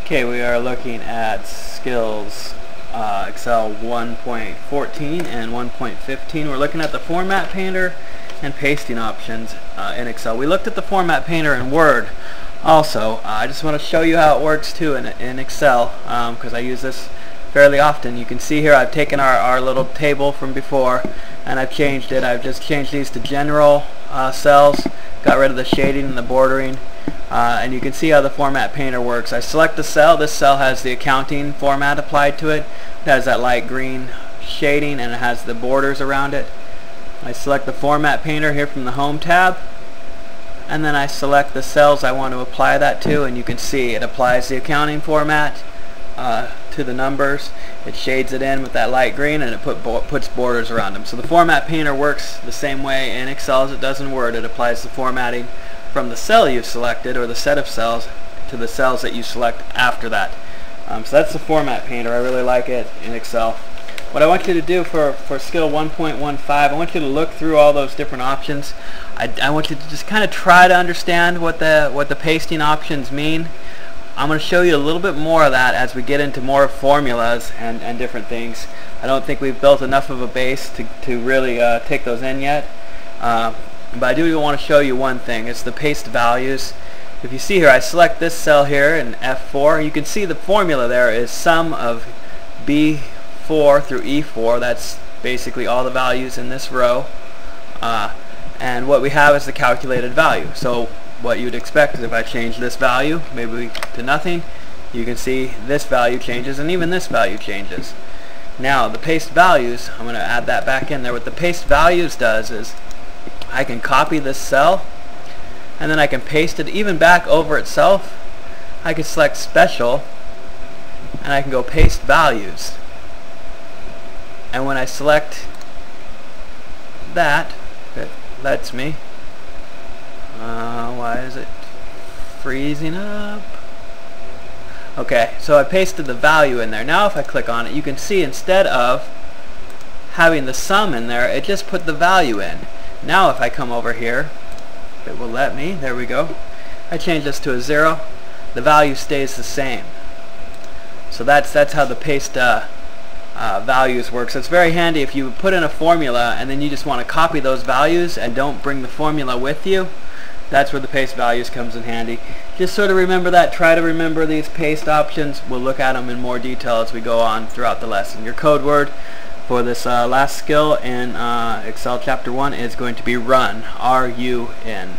Okay, we are looking at skills Excel 1.14 and 1.15. We're looking at the format painter and pasting options in Excel. We looked at the format painter in Word also. I just want to show you how it works too in Excel because I use this fairly often. You can see here I've taken our little table from before and I've changed it. I've just changed these to general cells, got rid of the shading and the bordering. And you can see how the format painter works. I select the cell. This cell has the accounting format applied to it. It has that light green shading and it has the borders around it. I select the format painter here from the home tab, and then I select the cells I want to apply that to, and you can see it applies the accounting format to the numbers. It shades it in with that light green and it puts borders around them. So the format painter works the same way in Excel as it does in Word. It applies the formatting from the cell you've selected or the set of cells to the cells that you select after that. So that's the format painter. I really like it in Excel. What I want you to do for skill 1.15, I want you to look through all those different options. I want you to just kind of try to understand what the pasting options mean. I'm going to show you a little bit more of that as we get into more formulas and different things. I don't think we've built enough of a base to really take those in yet. But I do want to show you one thing. It's the paste values. If you see here, I select this cell here in F4. You can see the formula there is sum of B4 through E4. That's basically all the values in this row. And what we have is the calculated value. So what you'd expect is if I change this value, maybe to nothing, you can see this value changes and even this value changes. Now the paste values, I'm going to add that back in there. What the paste values does is I can copy this cell and then I can paste it even back over itself. I can select special and I can go paste values, and when I select that, it lets me why is it freezing up? Okay, so I pasted the value in there. Now if I click on it, you can see instead of having the sum in there, it just put the value in. Now if I come over here, it will let me, there we go. I change this to a 0, the value stays the same. So that's how the paste values work. So it's very handy if you put in a formula and then you just want to copy those values and don't bring the formula with you. That's where the paste values comes in handy. Just sort of remember that. Try to remember these paste options. We'll look at them in more detail as we go on throughout the lesson. Your code word for this last skill in Excel Chapter 1 is going to be run, R-U-N.